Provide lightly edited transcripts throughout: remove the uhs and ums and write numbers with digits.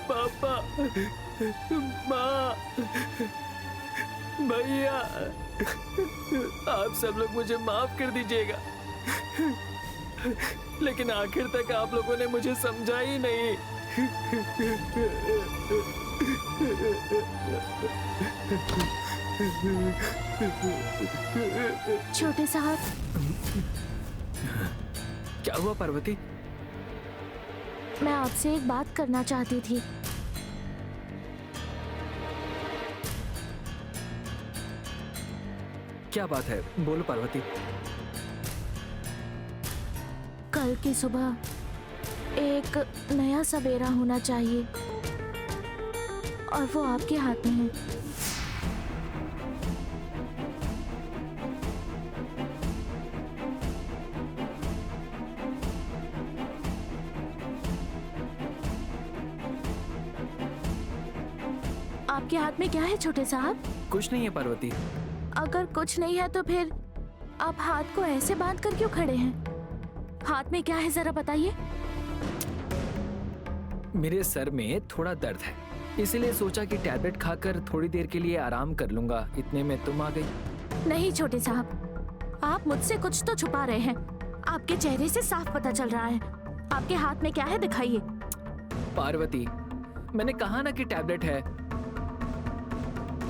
पापा, माँ, भैया, आप सब लोग मुझे माफ कर दीजिएगा, लेकिन आखिर तक आप लोगों ने मुझे समझा ही नहीं। छोटे साहब, क्या हुआ पार्वती? मैं आपसे एक बात करना चाहती थी। क्या बात है, बोलो पार्वती। कल की सुबह एक नया सवेरा होना चाहिए और वो आपके हाथ में है। आपके हाथ में क्या है छोटे साहब? कुछ नहीं है पार्वती। अगर कुछ नहीं है तो फिर आप हाथ को ऐसे बांध कर क्यों खड़े हैं? हाथ में क्या है जरा बताइए। मेरे सर में थोड़ा दर्द है, इसलिए सोचा कि टैबलेट खाकर थोड़ी देर के लिए आराम कर लूंगा। इतने में तुम आ गई। नहीं छोटे साहब, आप मुझसे कुछ तो छुपा रहे हैं। आपके चेहरे से साफ पता चल रहा है। आपके हाथ में क्या है दिखाइए। पार्वती, मैंने कहा ना कि टैबलेट है।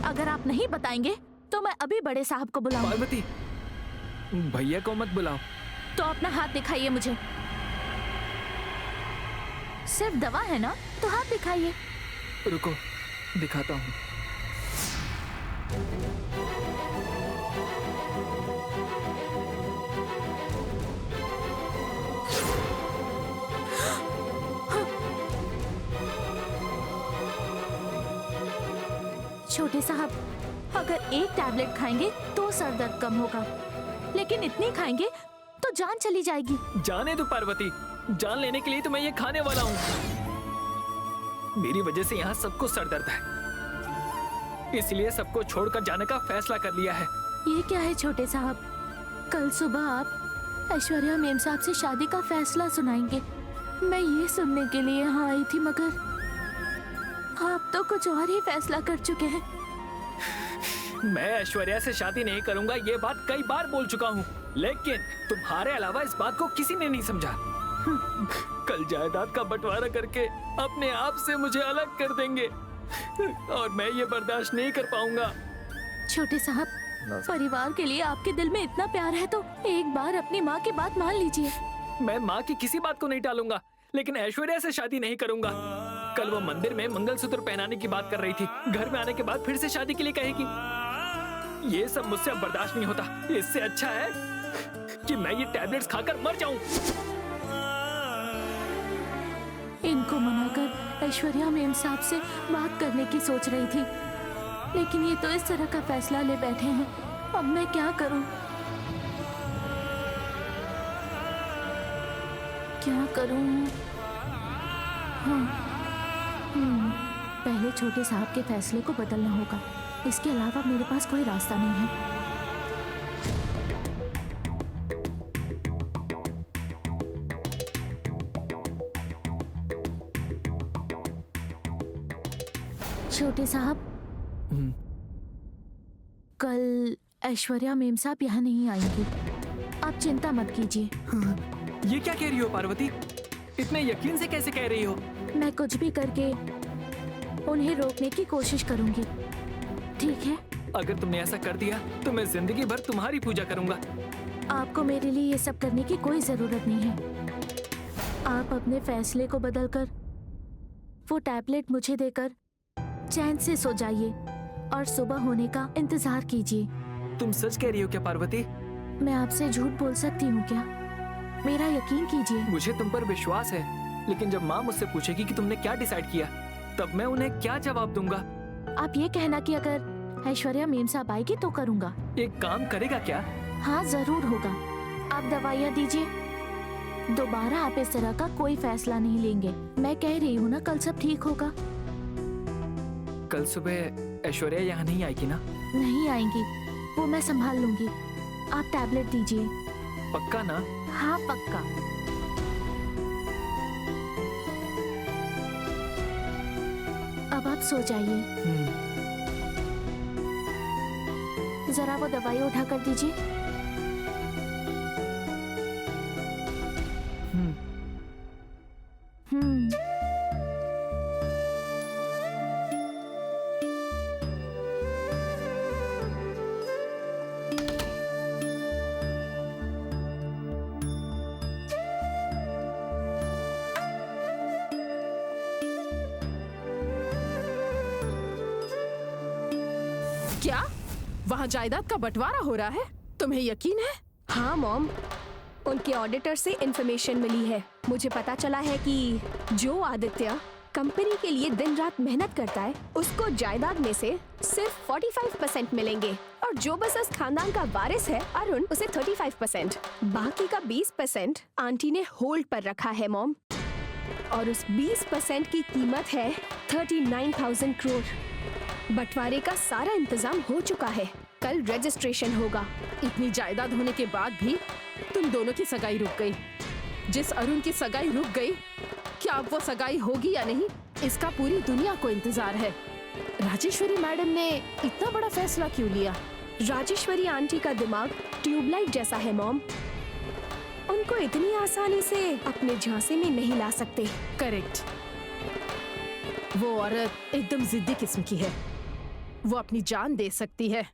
अगर आप नहीं बताएंगे तो मैं अभी बड़े साहब को बुलाऊं। पार्वती, भैया को मत बुलाओ। तो अपना हाथ दिखाइए मुझे। सिर्फ दवा है ना, तो हाथ दिखाइए। रुको, दिखाता हूँ। छोटे साहब, अगर एक टैबलेट खाएंगे तो सर दर्द कम होगा, लेकिन इतनी खाएंगे तो जान चली जाएगी। जाने दो पार्वती, जान लेने के लिए तो मैं ये खाने वाला हूँ। मेरी वजह से यहाँ सबको सर दर्द है, इसलिए सबको छोड़कर जाने का फैसला कर लिया है। ये क्या है छोटे साहब? कल सुबह आप ऐश्वर्या मेम साहब से शादी का फैसला सुनाएंगे। मैं ये सुनने के लिए यहाँ आई थी, मगर आप तो कुछ और ही फैसला कर चुके हैं। मैं ऐश्वर्या से शादी नहीं करूंगा, ये बात कई बार बोल चुका हूँ, लेकिन तुम्हारे अलावा इस बात को किसी ने नहीं समझा। कल जायदाद का बंटवारा करके अपने आप से मुझे अलग कर देंगे और मैं ये बर्दाश्त नहीं कर पाऊंगा। छोटे साहब, परिवार के लिए आपके दिल में इतना प्यार है तो एक बार अपनी माँ की बात मान लीजिए। मैं माँ की किसी बात को नहीं टालूंगा, लेकिन ऐश्वर्या से शादी नहीं करूंगा। कल वो मंदिर में मंगलसूत्र पहनाने की बात कर रही थी, घर में आने के बाद फिर से शादी के लिए कहेगी। ये सब मुझसे अब बर्दाश्त नहीं होता। इससे अच्छा है कि मैं ये टैबलेट्स खाकर मर जाऊं। इनको मनाकर ऐश्वर्या मेम साहब से बात करने की सोच रही थी, लेकिन ये तो इस तरह का फैसला ले बैठे हैं। अब मैं क्या करूं? क्या करूं? हाँ, पहले छोटे साहब के फैसले को बदलना होगा। इसके अलावा मेरे पास कोई रास्ता नहीं है। छोटे साहब, कल ऐश्वर्या मेम साहब यहाँ नहीं आएंगी। आप चिंता मत कीजिए। ये क्या कह रही हो पार्वती? इतने यकीन से कैसे कह रही हो? मैं कुछ भी करके उन्हें रोकने की कोशिश करूंगी, ठीक है? अगर तुमने ऐसा कर दिया तो मैं जिंदगी भर तुम्हारी पूजा करूंगा। आपको मेरे लिए ये सब करने की कोई जरूरत नहीं है। आप अपने फैसले को बदलकर वो टैबलेट मुझे देकर चैन से सो जाइए और सुबह होने का इंतजार कीजिए। तुम सच कह रही हो क्या पार्वती? मैं आपसे झूठ बोल सकती हूँ क्या? मेरा यकीन कीजिए। मुझे तुम पर विश्वास है, लेकिन जब माँ मुझसे पूछेगी कि तुमने क्या डिसाइड किया, तब मैं उन्हें क्या जवाब दूंगा? आप ये कहना कि अगर ऐश्वर्या मेम साहब आएगी तो करूँगा। एक काम करेगा क्या? हाँ, जरूर होगा। आप दवाइयाँ दीजिए। दोबारा आप इस तरह का कोई फैसला नहीं लेंगे। मैं कह रही हूँ ना, कल सब ठीक होगा। कल सुबह ऐश्वर्या यहाँ नहीं आएगी ना? नहीं आएंगी, वो मैं संभाल लूंगी। आप टैबलेट दीजिए। पक्का ना? हाँ पक्का। अब आप सो जाइए। जरा वो दवाई उठा कर दीजिए। क्या वहाँ जायदाद का बंटवारा हो रहा है? तुम्हें यकीन है? हाँ मॉम, उनके ऑडिटर से इंफॉर्मेशन मिली है। मुझे पता चला है कि जो आदित्य कंपनी के लिए दिन रात मेहनत करता है, उसको जायदाद में से सिर्फ 45% मिलेंगे और जो बस इस खानदान का वारिस है अरुण, उसे 35%। बाकी का 20% आंटी ने होल्ड पर रखा है मॉम, और उस 20% की कीमत है 39,000 करोड़। बंटवारे का सारा इंतजाम हो चुका है, कल रजिस्ट्रेशन होगा। इतनी जायदाद होने के बाद भी तुम दोनों की सगाई रुक गई। जिस अरुण की सगाई रुक गई, क्या अब वो सगाई होगी या नहीं, इसका पूरी दुनिया को इंतजार है। राजेश्वरी मैडम ने इतना बड़ा फैसला क्यों लिया? राजेश्वरी आंटी का दिमाग ट्यूबलाइट जैसा है मॉम, उनको इतनी आसानी से अपने झांसे में नहीं ला सकते। करेक्ट, वो औरत एकदम जिद्दी किस्म की है। वो अपनी जान दे सकती है,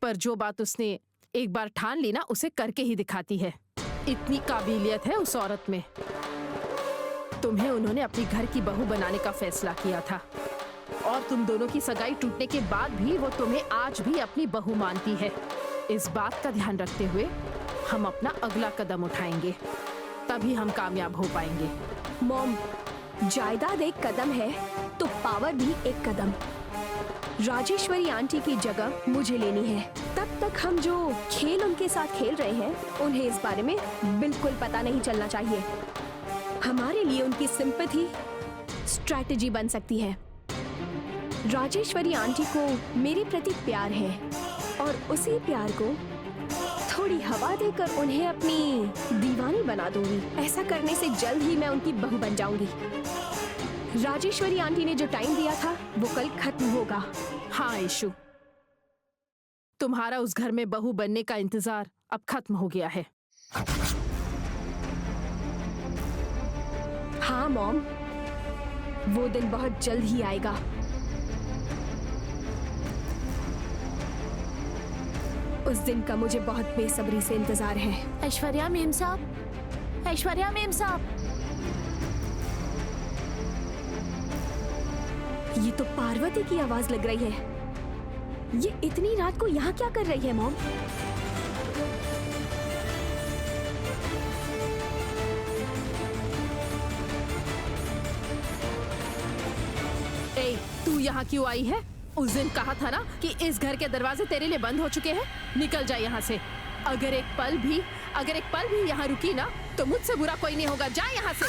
पर जो बात उसने एक बार ठान ली ना, उसे करके ही दिखाती है। इतनी काबिलियत है उस औरत में। तुम्हें उन्होंने अपनी घर की बहू बनाने का फैसला किया था, और तुम दोनों की सगाई टूटने के बाद भी वो तुम्हें आज भी अपनी बहू मानती है। इस बात का ध्यान रखते हुए हम अपना अगला कदम उठाएंगे, तभी हम कामयाब हो पाएंगे। मॉम, जायदाद एक कदम है तो पावर भी एक कदम। राजेश्वरी आंटी की जगह मुझे लेनी है। तब तक हम जो खेल उनके साथ खेल रहे हैं, उन्हें इस बारे में बिल्कुल पता नहीं चलना चाहिए। हमारे लिए उनकी सिंपैथी स्ट्रैटेजी बन सकती है। राजेश्वरी आंटी को मेरे प्रति प्यार है, और उसी प्यार को थोड़ी हवा देकर उन्हें अपनी दीवानी बना दूंगी। ऐसा करने से जल्द ही मैं उनकी बहू बन जाऊंगी। राजेश्वरी आंटी ने जो टाइम दिया था वो कल खत्म होगा। हाँ ईशु, तुम्हारा उस घर में बहू बनने का इंतजार अब खत्म हो गया है। हाँ मॉम, वो दिन बहुत जल्द ही आएगा। उस दिन का मुझे बहुत बेसब्री से इंतजार है। ऐश्वर्या मेम साहब, ऐश्वर्या मेम साहब। ये तो पार्वती की आवाज लग रही है। ये इतनी रात को यहाँ क्या कर रही है मॉम? ए, तू यहाँ क्यों आई है? उस दिन कहा था ना कि इस घर के दरवाजे तेरे लिए बंद हो चुके हैं। निकल जा यहाँ से। अगर एक पल भी यहाँ रुकी ना, तो मुझसे बुरा कोई नहीं होगा। जा यहाँ से।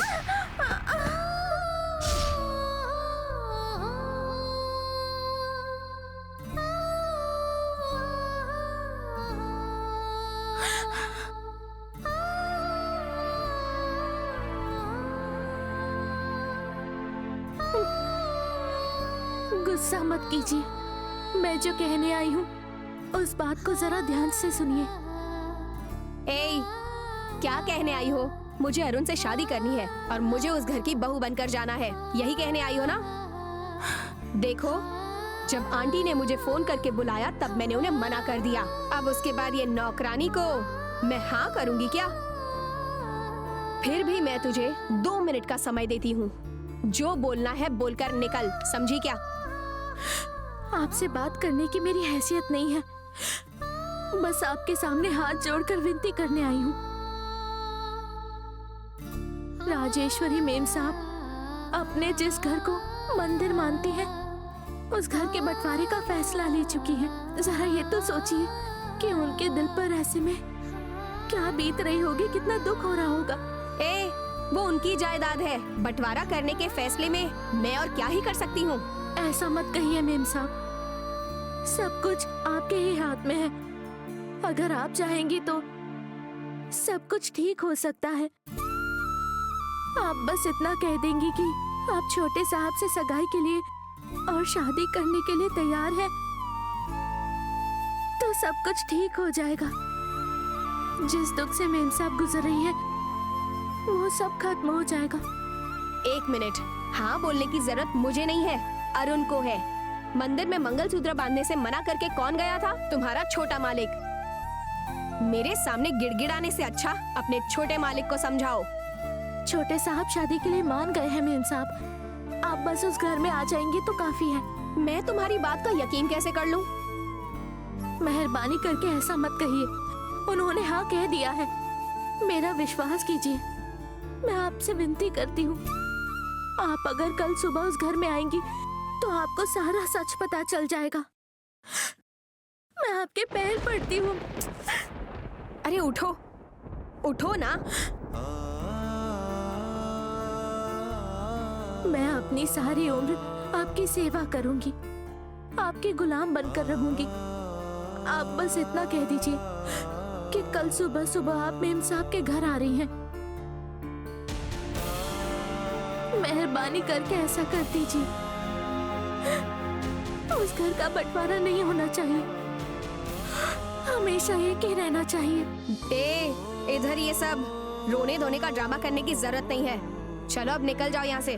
गुस्सा मत कीजिए, मैं जो कहने आई हूँ उस बात को जरा ध्यान से सुनिए। ए, क्या कहने आई हो? मुझे अरुण से शादी करनी है और मुझे उस घर की बहू बनकर जाना है, यही कहने आई हो ना? देखो, जब आंटी ने मुझे फोन करके बुलाया तब मैंने उन्हें मना कर दिया। अब उसके बाद ये नौकरानी को मैं हाँ करूंगी क्या? फिर भी मैं तुझे 2 मिनट का समय देती हूँ। जो बोलना है बोलकर निकल, समझी क्या? आपसे बात करने की मेरी हैसियत नहीं है, बस आपके सामने हाथ जोड़कर विनती करने आई हूँ। राजेश्वरी मेम साहब अपने जिस घर को मंदिर मानती है, उस घर के बंटवारे का फैसला ले चुकी है। जरा ये तो सोचिए कि उनके दिल पर ऐसे में क्या बीत रही होगी, कितना दुख हो रहा होगा। ए, वो उनकी जायदाद है, बंटवारा करने के फैसले में मैं और क्या ही कर सकती हूँ। ऐसा मत कहिए मेम साहब, सब कुछ आपके ही हाथ में है। अगर आप चाहेंगी तो सब कुछ ठीक हो सकता है। आप बस इतना कह देंगी कि आप छोटे साहब से सगाई के लिए और शादी करने के लिए तैयार हैं, तो सब कुछ ठीक हो जाएगा। जिस दुख से मेम साहब गुजर रही है वो सब खत्म हो जाएगा। 1 मिनट, हाँ बोलने की जरूरत मुझे नहीं है, अरुण को है। मंदिर में मंगलसूत्र बांधने से मना करके कौन गया था? तुम्हारा छोटा मालिक। मेरे सामने गिड़गिड़ाने से अच्छा अपने छोटे मालिक को समझाओ। छोटे साहब शादी के लिए मान गए हैं मेम साहब, आप बस उस घर में आ जाएंगे तो काफी है। मैं तुम्हारी बात का यकीन कैसे कर लूं? मेहरबानी करके ऐसा मत कहिए, उन्होंने हाँ कह दिया है। मेरा विश्वास कीजिए, मैं आपसे विनती करती हूँ। आप अगर कल सुबह उस घर में आएंगी तो आपको सारा सच पता चल जाएगा। मैं आपके पैर पड़ती हूँ। अरे उठो, उठो ना। मैं अपनी सारी उम्र आपकी सेवा करूंगी, आपके गुलाम बनकर रहूंगी। आप बस इतना कह दीजिए कि कल सुबह सुबह आप मेम साहब के घर आ रही हैं। मेहरबानी करके ऐसा कर दीजिए। उस घर का बंटवारा नहीं होना चाहिए, हमेशा एक ही रहना चाहिए। इधर ये सब रोने धोने का ड्रामा करने की जरूरत नहीं है। चलो अब निकल जाओ यहाँ से।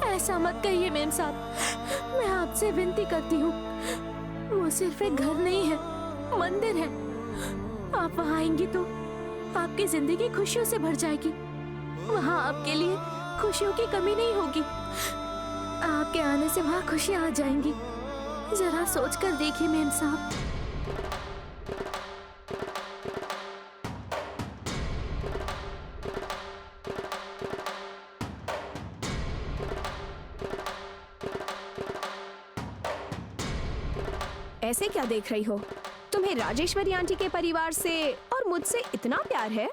ऐसा मत कहिए मेम साहब, मैं आपसे विनती करती हूँ। वो सिर्फ एक घर नहीं है, मंदिर है। आप वहाँ आएंगी तो आपकी जिंदगी खुशियों से भर जाएगी। वहाँ आपके लिए खुशियों की कमी नहीं होगी। आपके आने से वहाँ खुशियाँ आ जाएंगी। जरा सोच कर देखिए मेम साहब। ऐसे क्या देख रही हो? तुम्हें राजेश्वरी आंटी के परिवार से और मुझसे इतना प्यार है?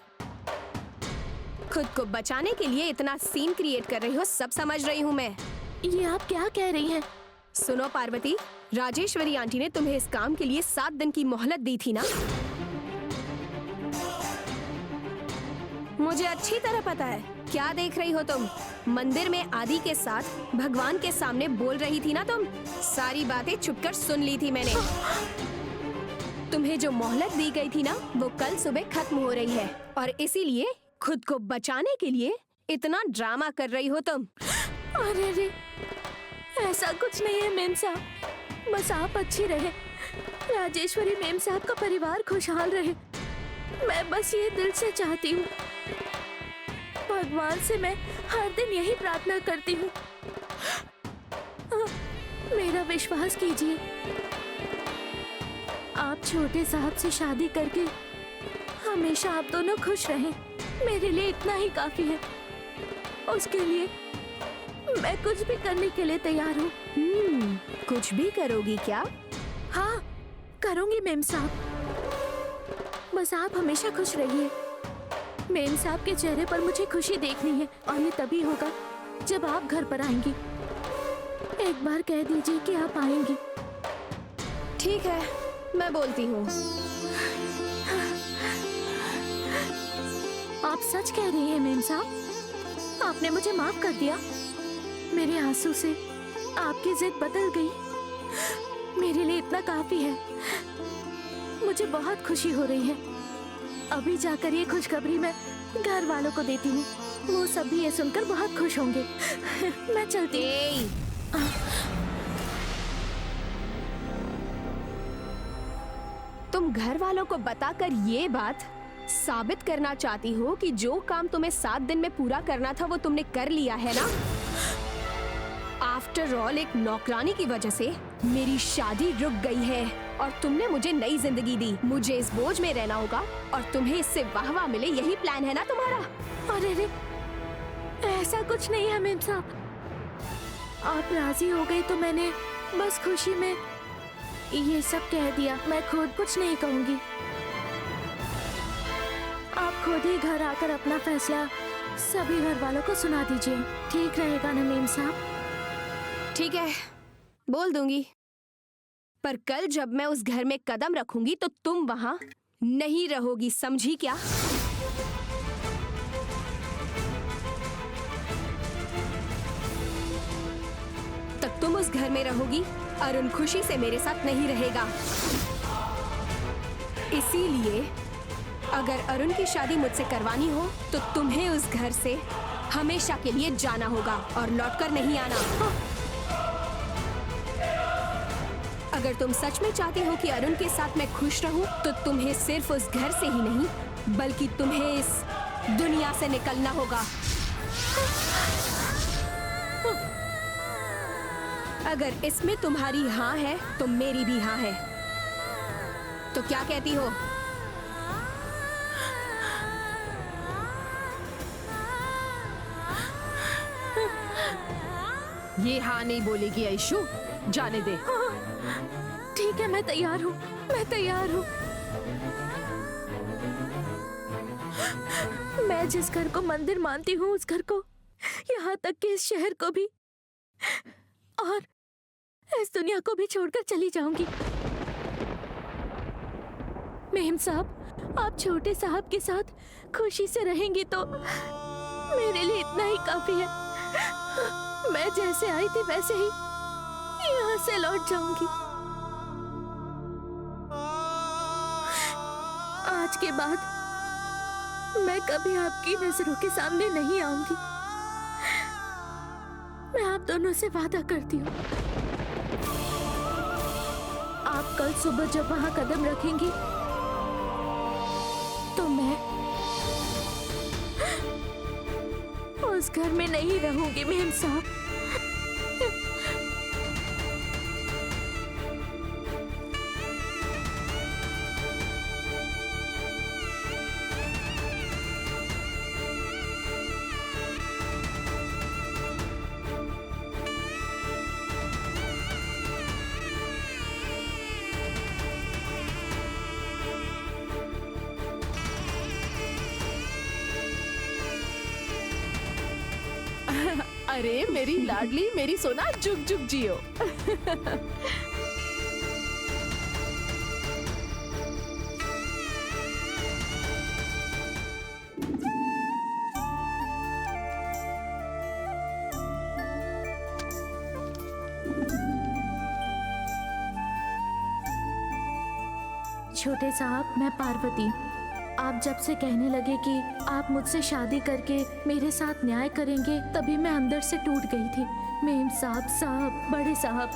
खुद को बचाने के लिए इतना सीन क्रिएट कर रही हो, सब समझ रही हूँ मैं। ये आप क्या कह रही हैं? सुनो पार्वती, राजेश्वरी आंटी ने तुम्हें इस काम के लिए 7 दिन की मोहलत दी थी ना? मुझे अच्छी तरह पता है। क्या देख रही हो तुम? मंदिर में आदि के साथ भगवान के सामने बोल रही थी ना तुम? सारी बातें छुपकर सुन ली थी मैंने। तुम्हें जो मोहलत दी गई थी ना, वो कल सुबह खत्म हो रही है और इसीलिए खुद को बचाने के लिए इतना ड्रामा कर रही हो तुम। अरे रे, ऐसा कुछ नहीं है मेम साहब, बस आप अच्छी रहे, राजेश्वरी मेम साहब का परिवार खुशहाल रहे। मैं बस ये दिल से चाहती हूँ। भगवान से मैं हर दिन यही प्रार्थना करती हूँ। मेरा विश्वास कीजिए, आप छोटे साहब से शादी करके हमेशा आप दोनों खुश रहें, मेरे लिए इतना ही काफी है। उसके लिए मैं कुछ भी करने के लिए तैयार हूँ। कुछ भी करोगी क्या? हाँ, करूँगी मेम साहब। बस आप हमेशा खुश रहिए। मेम साहब के चेहरे पर मुझे खुशी देखनी है और ये तभी होगा जब आप घर पर आएंगी। एक बार कह दीजिए कि आप आएंगी। ठीक है, मैं बोलती हूँ। आप सच कह रही हैं मेम साहब? आपने मुझे माफ कर दिया। मेरे आंसू से आपकी जिद बदल गई। मेरे लिए इतना काफी है। मुझे बहुत खुशी हो रही है। अभी जाकर ये खुशखबरी मैं घर वालों को देती हूँ, वो सभी ये सुनकर बहुत खुश होंगे। मैं चलती हूँ। तुम घर वालों को बताकर ये बात साबित करना चाहती हो कि जो काम तुम्हें 7 दिन में पूरा करना था वो तुमने कर लिया है ना? आफ्टर ऑल, एक नौकरानी की वजह से मेरी शादी रुक गई है और तुमने मुझे नई जिंदगी दी। मुझे इस बोझ में रहना होगा और तुम्हें इससे वाहवाह मिले, यही प्लान है ना तुम्हारा? अरे रे, ऐसा कुछ नहीं है मेम साहब। आप राजी हो गई तो मैंने बस खुशी में ये सब कह दिया। मैं खुद कुछ नहीं कहूंगी। आप खुद ही घर आकर अपना फैसला सभी घर वालों को सुना दीजिए। ठीक रहेगा ना मेम साहब? ठीक है, बोल दूंगी, पर कल जब मैं उस घर में कदम रखूंगी तो तुम वहां नहीं रहोगी, समझी क्या? तब तुम उस घर में रहोगी, अरुण खुशी से मेरे साथ नहीं रहेगा। इसीलिए अगर अरुण की शादी मुझसे करवानी हो तो तुम्हें उस घर से हमेशा के लिए जाना होगा और लौटकर नहीं आना। अगर तुम सच में चाहती हो कि अरुण के साथ मैं खुश रहूं, तो तुम्हें सिर्फ उस घर से ही नहीं बल्कि तुम्हें इस दुनिया से निकलना होगा। अगर इसमें तुम्हारी हाँ है तो मेरी भी हाँ है। तो क्या कहती हो? ये हाँ नहीं बोलेगी ऐशु, जाने दे। ठीक है, मैं तैयार हूँ, मैं तैयार हूँ। मैं जिस घर को मंदिर मानती हूँ उस घर को, यहाँ तक कि इस शहर को भी और इस दुनिया को भी छोड़कर चली जाऊंगी। मेम साहब, आप छोटे साहब के साथ खुशी से रहेंगी तो मेरे लिए इतना ही काफी है। मैं जैसे आई थी वैसे ही यहाँ से लौट जाऊंगी। आज के बाद मैं कभी आपकी नजरों के सामने नहीं आऊंगी। मैं आप दोनों से वादा करती हूँ। आप कल सुबह जब वहां कदम रखेंगी तो मैं उस घर में नहीं रहूंगी मेम साहब। अरे मेरी लाडली, मेरी सोना, जुग जुग जियो। छोटे साहब, मैं पार्वती। आप जब से कहने लगे कि आप मुझसे शादी करके मेरे साथ न्याय करेंगे, तभी मैं अंदर से टूट गई थी। मेम साहब, बड़े साहब,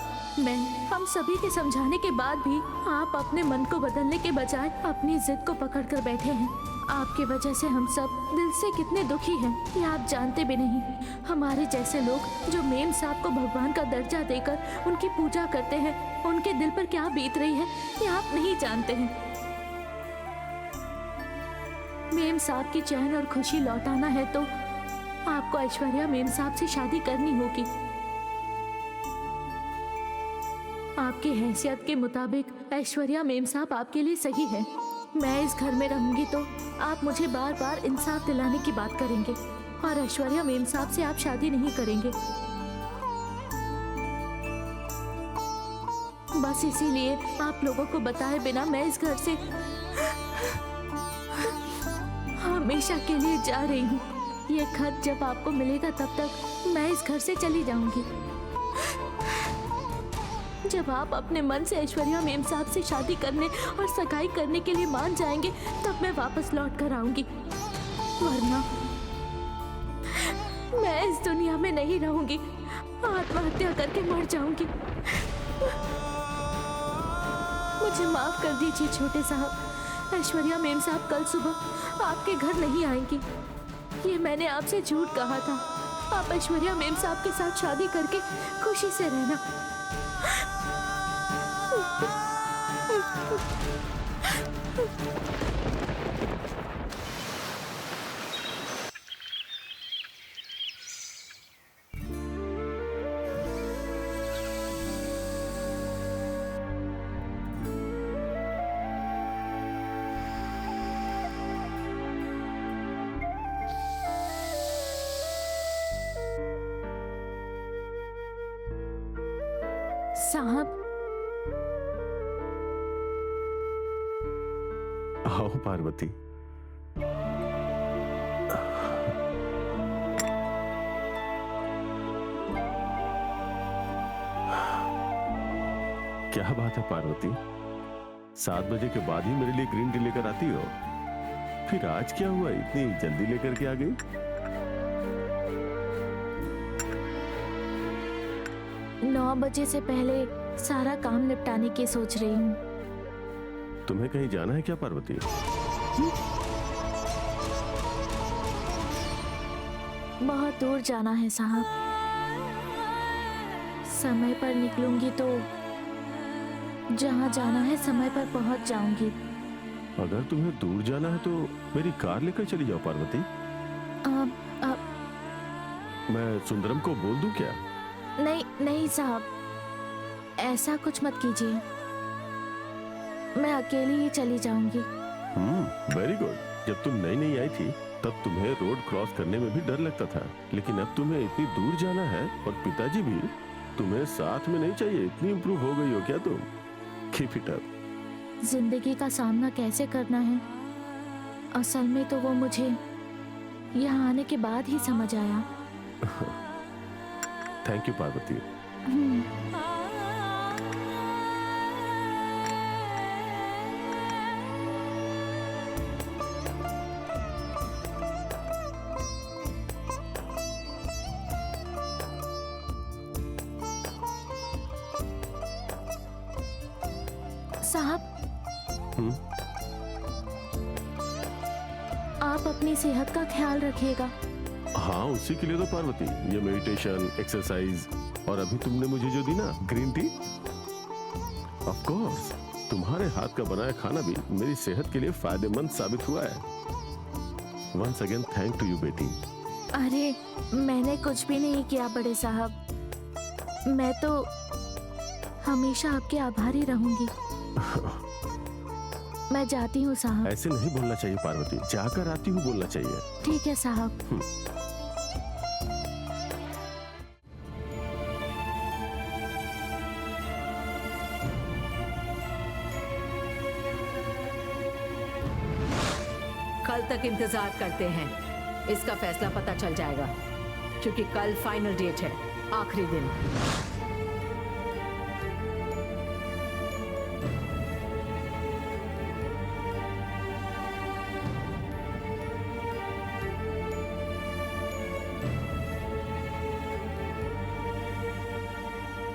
हम सभी के समझाने के बाद भी आप अपने मन को बदलने के बजाय अपनी जिद को पकड़ कर बैठे हैं। आपके वजह से हम सब दिल से कितने दुखी हैं, ये आप जानते भी नहीं। हमारे जैसे लोग जो मेम साहब को भगवान का दर्जा देकर उनकी पूजा करते हैं, उनके दिल पर क्या बीत रही है ये आप नहीं जानते हैं। मेम साहब की चैन और खुशी लौटाना है तो आपको ऐश्वर्या मेम साहब से शादी करनी होगी। आपकी हैसियत के मुताबिक ऐश्वर्या मेम साहब आपके लिए सही है। मैं इस घर में रहूंगी तो आप मुझे बार बार इंसाफ दिलाने की बात करेंगे और ऐश्वर्या मेम साहब से आप शादी नहीं करेंगे। बस इसीलिए आप लोगों को बताए बिना मैं इस घर से हमेशा के लिए जा रही हूँ। ये खत जब आपको मिलेगा तब तक मैं इस घर से चली जाऊंगी। जब आप अपने मन से ऐश्वर्या मेम साहब से शादी करने और सगाई करने के लिए मान जाएंगे तब मैं वापस लौट कर आऊंगी, वरना मैं इस दुनिया में नहीं रहूंगी, आत्महत्या करके मर जाऊंगी। मुझे माफ कर दीजिए छोटे साहब। ऐश्वर्या मेम साहब कल सुबह आपके घर नहीं आएंगी, ये मैंने आपसे झूठ कहा था। आप ऐश्वर्या मेम साहब के साथ शादी करके खुशी से रहना। साहब, आओ पार्वती। क्या बात है पार्वती, 7 बजे के बाद ही मेरे लिए ग्रीन टी लेकर आती हो? फिर आज क्या हुआ, इतनी जल्दी लेकर के आ गई? नौ बजे से पहले सारा काम निपटाने की सोच रही हूँ। तुम्हें कहीं जाना है क्या पार्वती? बहुत दूर जाना है साहब। समय पर निकलूंगी तो जहाँ जाना है समय पर पहुँच जाऊंगी। अगर तुम्हें दूर जाना है तो मेरी कार लेकर चली जाओ पार्वती। मैं सुंदरम को बोल दूं क्या? नहीं नहीं साहब, ऐसा कुछ मत कीजिए। मैं अकेली ही चली जाऊंगी। Very good. जब तुम नई नई आई थी तब तुम्हें रोड क्रॉस करने में भी डर लगता था, लेकिन अब तुम्हें इतनी दूर जाना है और पिताजी भी तुम्हें साथ में नहीं चाहिए। इतनी इम्प्रूव हो गई हो क्या तुम? Keep it up. जिंदगी का सामना कैसे करना है, असल में तो वो मुझे यहाँ आने के बाद ही समझ आया। Thank you Parvati. साहब, आप अपनी सेहत का ख्याल रखिएगा। हाँ, उसी के लिए तो पार्वती ये मेडिटेशन, एक्सरसाइज और अभी तुमने मुझे जो दी ना ग्रीन टी, ऑफ कोर्स तुम्हारे हाथ का बनाया खाना भी मेरी सेहत के लिए फायदेमंद साबित हुआ है। Once again thank to you बेटी। अरे मैंने कुछ भी नहीं किया बड़े साहब, मैं तो हमेशा आपके आभारी रहूंगी। मैं जाती हूँ साहब। ऐसे नहीं बोलना चाहिए पार्वती, जाकर आती हूँ बोलना चाहिए। ठीक है साहब। कल तक इंतजार करते हैं, इसका फैसला पता चल जाएगा, क्योंकि कल फाइनल डेट है, आखिरी दिन।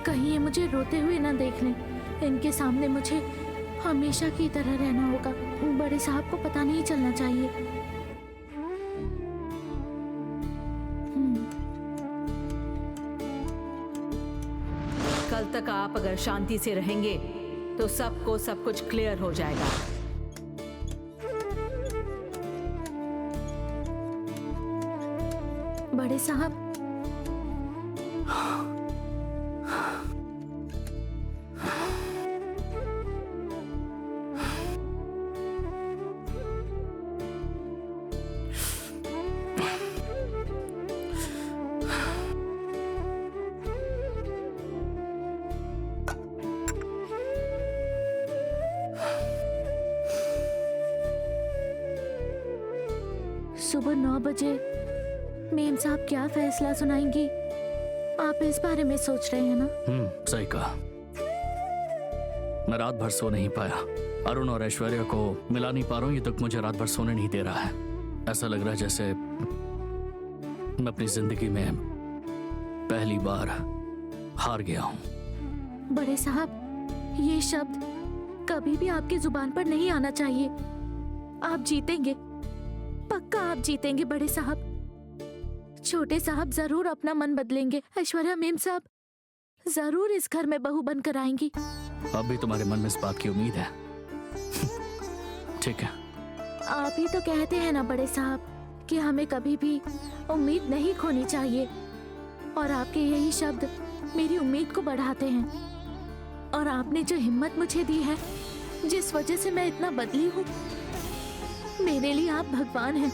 कहीं ये मुझे रोते हुए ना देख लें। इनके सामने मुझे हमेशा की तरह रहना होगा। बड़े साहब को पता नहीं चलना चाहिए। कल तक आप अगर शांति से रहेंगे तो सबको सब कुछ क्लियर हो जाएगा। बड़े साहब, सुबह 9 बजे मेम साहब क्या फैसला सुनाएंगी, आप इस बारे में सोच रहे हैं ना? सही कहा। मैं रात भर सो नहीं पाया। अरुण और ऐश्वर्या को मिला नहीं पा रहा हूँ, ये तक मुझे रात भर सोने नहीं दे रहा है। ऐसा लग रहा है जैसे मैं अपनी जिंदगी में पहली बार हार गया हूँ। बड़े साहब, ये शब्द कभी भी आपकी जुबान पर नहीं आना चाहिए। आप जीतेंगे, पक्का आप जीतेंगे बड़े साहब। छोटे साहब जरूर अपना मन बदलेंगे। ऐश्वर्या मेम साहब जरूर इस घर में बहू बनकर आएंगी। अब भी तुम्हारे मन में इस बात की उम्मीद है? ठीक है। आप ही तो कहते हैं ना बड़े साहब कि हमें कभी भी उम्मीद नहीं खोनी चाहिए, और आपके यही शब्द मेरी उम्मीद को बढ़ाते हैं। और आपने जो हिम्मत मुझे दी है, जिस वजह से मैं इतना बदली हूँ, मेरे लिए आप भगवान हैं।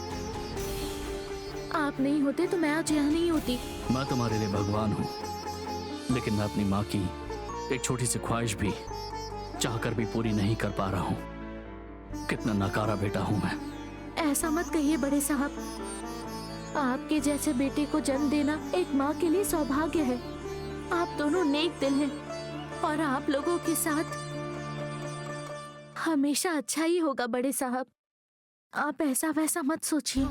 आप नहीं होते तो मैं आज यहाँ नहीं होती। मैं तुम्हारे लिए भगवान हूँ, लेकिन मैं अपनी माँ की एक छोटी सी ख्वाहिश भी चाहकर भी पूरी नहीं कर पा रहा हूँ। कितना नकारा बेटा हूँ मैं। ऐसा मत कहिए बड़े साहब, आपके जैसे बेटे को जन्म देना एक माँ के लिए सौभाग्य है। आप दोनों नेक दिल हैं और आप लोगों के साथ हमेशा अच्छा ही होगा बड़े साहब। आप ऐसा वैसा मत सोचिए।